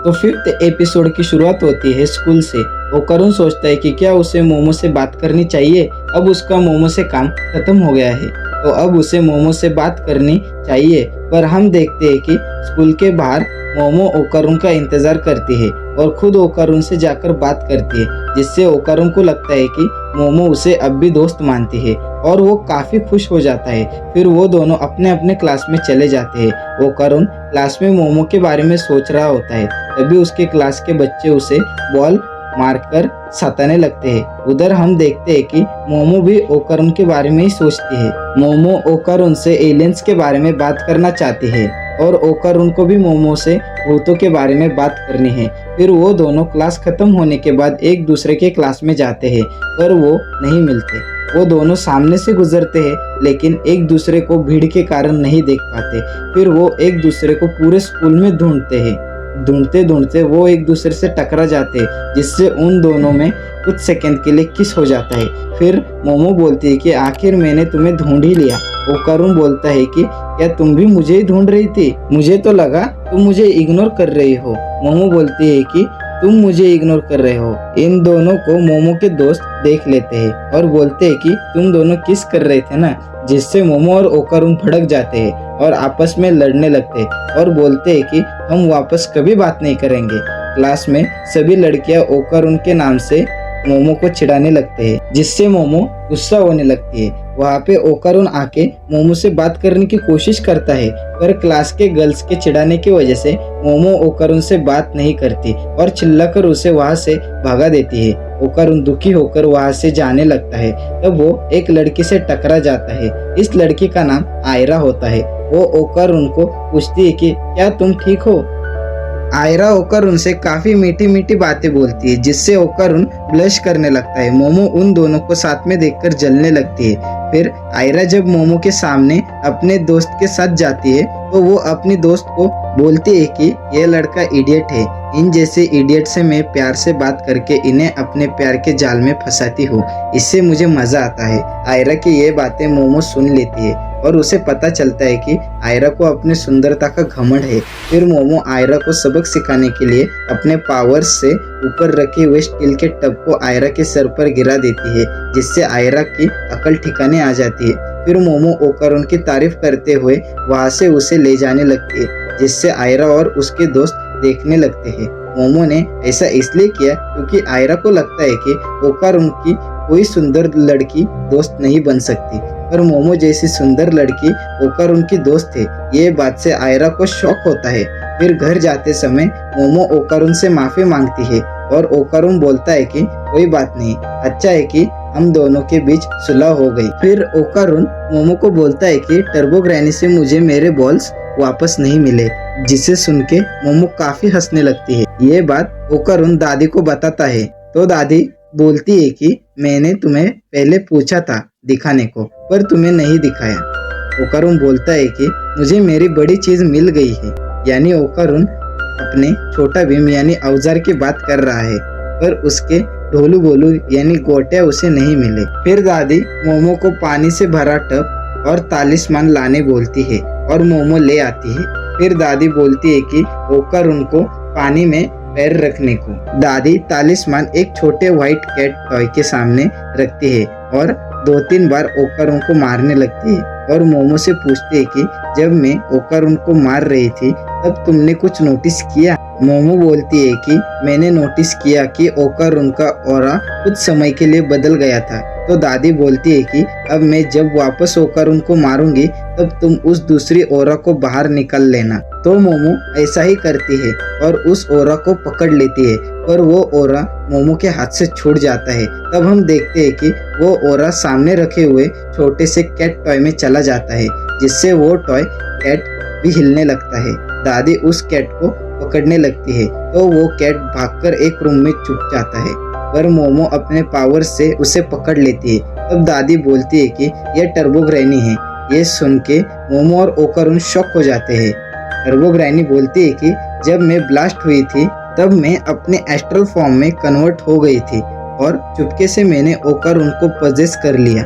तो fifth episode की शुरुआत होती है स्कूल से। ओकारुन सोचता है कि क्या उसे मोमो से बात करनी चाहिए। अब उसका मोमो से काम खत्म हो गया है तो अब उसे मोमो से बात करनी चाहिए। पर हम देखते हैं कि स्कूल के बाहर मोमो ओकारुन का इंतजार करती है और खुद ओकारुन से जाकर बात करती है, जिससे ओकारुन को लगता है कि मोमो उसे अब भी दोस्त मानती है और वो काफी खुश हो जाता है। फिर वो दोनों अपने अपने क्लास में चले जाते हैं। ओकारुन क्लास में मोमो के बारे में सोच रहा होता है, तभी उसके क्लास के बच्चे उसे बॉल मारकर सताने लगते हैं। उधर हम देखते हैं कि मोमो भी ओकारुन के बारे में ही सोचती है। मोमो ओकारुन से एलियंस के बारे में बात करना चाहती है और ओकारुन को भी मोमो से भूतों के बारे में बात करनी है। फिर वो दोनों क्लास खत्म होने के बाद एक दूसरे के क्लास में जाते हैं पर वो नहीं मिलते। वो दोनों सामने से गुजरते हैं लेकिन एक दूसरे को भीड़ के कारण नहीं देख पाते। फिर वो एक दूसरे को पूरे स्कूल में ढूंढते हैं। ढूंढते ढूंढते वो एक दूसरे से टकरा जाते हैं, जिससे उन दोनों में कुछ सेकंड के लिए किस हो जाता है। फिर मोमो बोलती है कि आखिर मैंने तुम्हें ढूंढ ही लिया। ओकारुन बोलता है कि क्या तुम भी मुझे ही ढूंढ रही थी? मुझे तो लगा तुम मुझे इग्नोर कर रही हो। मोमो बोलती है कि तुम मुझे इग्नोर कर रहे हो। इन दोनों को मोमो के दोस्त देख लेते हैं और बोलते हैं कि तुम दोनों किस कर रहे थे ना, जिससे मोमो और ओकारुन भड़क जाते हैं और आपस में लड़ने लगते हैं और बोलते हैं कि हम वापस कभी बात नहीं करेंगे। क्लास में सभी लड़कियां ओकारुन के नाम से मोमो को चिढ़ाने लगते हैं, जिससे मोमो गुस्सा होने लगती है। वहाँ पे ओकारुन आके मोमो से बात करने की कोशिश करता है पर क्लास के गर्ल्स के चिढ़ाने की वजह से मोमो ओकारुन से बात नहीं करती और चिल्लाकर उसे वहाँ से भगा देती है। ओकारुन दुखी होकर वहाँ से जाने लगता है। तब वो एक लड़की से टकरा जाता है। इस लड़की का नाम आयरा होता है। वो ओकारुन को पूछती है कि क्या तुम ठीक हो? आयरा ओकारुन से काफी मीठी मीठी बातें बोलती है, जिससे ओकारुन ब्लश करने लगता है। मोमो उन दोनों को साथ में देखकर जलने लगती है। फिर आयरा जब मोमो के सामने अपने दोस्त के साथ जाती है तो वो अपनी दोस्त को बोलती है कि यह लड़का इडियट है। इन जैसे इडियट से मैं प्यार से बात करके इन्हें अपने प्यार के जाल में फंसाती हूँ, इससे मुझे मजा आता है। आयरा की ये बातें मोमो सुन लेती है और उसे पता चलता है कि आयरा को अपनी सुंदरता का घमंड है। फिर मोमो आयरा को सबक सिखाने के लिए अपने पावर्स से ऊपर रखे हुए स्टील के टब को आयरा के सर पर गिरा देती है, जिससे आयरा की अकल ठिकाने आ जाती है। फिर मोमो ओकारुन की तारीफ करते हुए वहां से उसे ले जाने लगती है, जिससे आयरा और उसके दोस्त देखने लगते हैं। मोमो ने ऐसा इसलिए किया क्योंकि आयरा को लगता है कि ओकारुन की कोई सुंदर लड़की दोस्त नहीं बन सकती, पर मोमो जैसी सुंदर लड़की ओकारुन की दोस्त है। ये बात से आयरा को शौक होता है। फिर घर जाते समय मोमो ओकारुन से माफी मांगती है और ओकारुन बोलता है कि कोई बात नहीं, अच्छा है कि हम दोनों के बीच सुलह हो गई। फिर ओकारुन मोमो को बोलता है कि टर्बो ग्रैनी से मुझे मेरे बॉल्स वापस नहीं मिले, जिसे सुन के मोमो काफी हंसने लगती है। ये बात ओकारुन दादी को बताता है तो दादी बोलती है कि मैंने तुम्हें पहले पूछा था दिखाने को, पर तुम्हें नहीं दिखाया। ओकारुन बोलता है कि मुझे मेरी बड़ी चीज मिल गई है, यानी ओकारुन अपने छोटा भीम यानी औजार की बात कर रहा है, पर उसके ढोलू बोलू यानी गोटिया उसे नहीं मिले। फिर दादी मोमो को पानी से भरा टब और तालिस्मान लाने बोलती है और मोमो ले आती है। फिर दादी बोलती है कि ओकारुन को पानी में पैर रखने को। दादी तालिस्मान एक छोटे व्हाइट कैट टॉय के सामने रखती है और 2-3 बार ओकारुन को मारने लगती है और मोमो से पूछती है कि जब मैं ओकारुन को मार रही थी तब तुमने कुछ नोटिस किया? मोमो बोलती है कि मैंने नोटिस किया कि ओकारुन का ऑरा कुछ समय के लिए बदल गया था। तो दादी बोलती है कि अब मैं जब वापस ओकारुन को मारूंगी तब तुम उस दूसरी ओरा को बाहर निकाल लेना। तो मोमो ऐसा ही करती है और उस ओरा को पकड़ लेती है, पर वो ओरा मोमो के हाथ से छूट जाता है। तब हम देखते हैं कि वो ओरा सामने रखे हुए छोटे से कैट टॉय में चला जाता है, जिससे वो टॉय कैट भी हिलने लगता है। दादी उस कैट को पकड़ने लगती है तो वो कैट भागकर एक रूम में छुप जाता है, पर मोमो अपने पावर से उसे पकड़ लेती है। तब दादी बोलती है कि यह टर्बो ग्रैनी है। ये सुन के मोमो और ओकारुन शॉक हो जाते हैं। टर्बो ग्रैनी बोलती है कि जब मैं ब्लास्ट हुई थी तब मैं अपने एस्ट्रल फॉर्म में कन्वर्ट हो गई थी और चुपके से मैंने ओकारुन को पजेस कर लिया।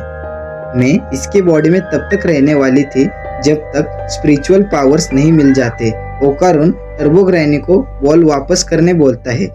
मैं इसके बॉडी में तब तक रहने वाली थी जब तक स्पिरिचुअल पावर्स नहीं मिल जाते। ओकारुन टर्बो ग्रैनी को बॉल वापस करने बोलता है।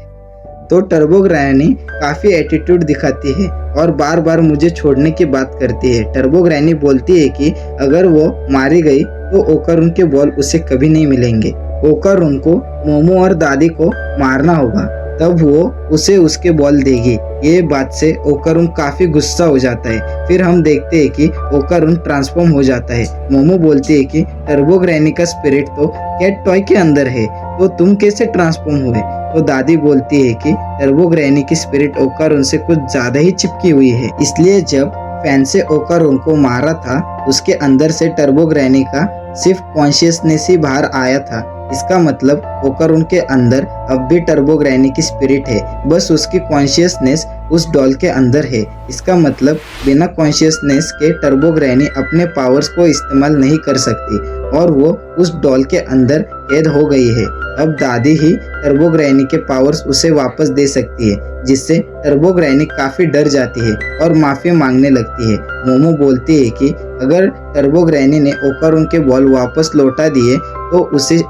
तो टर्बो ग्रैनी काफ़ी एटीट्यूड दिखाती है और बार बार मुझे छोड़ने की बात करती है। टर्बो ग्रैनी बोलती है कि अगर वो मारी गई तो ओकारून के बॉल उसे कभी नहीं मिलेंगे। ओकारून को मोमो और दादी को मारना होगा, तब वो उसे उसके बॉल देगी। ये बात से ओकारून काफी गुस्सा हो जाता है। फिर हम देखते हैं कि ओकारून ट्रांसफॉर्म हो जाता है। मोमो बोलती है कि टर्बो ग्रैनी का स्पिरिट तो कैट टॉय के अंदर है, तो तुम कैसे ट्रांसफॉर्म हुए? तो दादी बोलती है कि टर्बो ग्रैनी की स्पिरिट ओकारून से कुछ ज्यादा ही चिपकी हुई है, इसलिए जब फैन से ओकारून को मारा था उसके अंदर से टर्बो ग्रैनी का सिर्फ कॉन्शियसनेस ही बाहर आया था। इसका मतलब ओकारून के अंदर अब भी टर्बो ग्रैनी की स्पिरिट है, बस उसकी कॉन्शियसनेस उस डॉल के अंदर है। इसका मतलब बिना कॉन्शियसनेस के टर्बो ग्रैनी अपने पावर्स को इस्तेमाल नहीं कर सकती और वो उस डॉल के अंदर कैद हो गई है। अब दादी ही टर्बो ग्रैनी के पावर्स उसे वापस दे सकती है, जिससे टर्बो ग्रैनी काफी डर जाती है और माफी मांगने लगती है। मोमो बोलती है कि अगर टर्बो ग्रैनी ने ओकारून के बॉल वापस लौटा दिए तो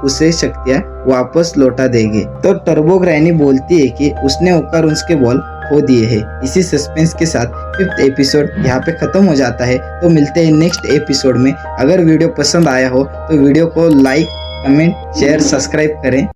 उसे शक्तियाँ वापस लौटा देगी। तो टर्बो ग्रैनी बोलती है कि उसने ओकारून के बॉल खो दिए हैं। इसी सस्पेंस के साथ 5th एपिसोड यहाँ पे खत्म हो जाता है। तो मिलते हैं नेक्स्ट एपिसोड में। अगर वीडियो पसंद आया हो तो वीडियो को लाइक, कमेंट, शेयर, सब्सक्राइब करें।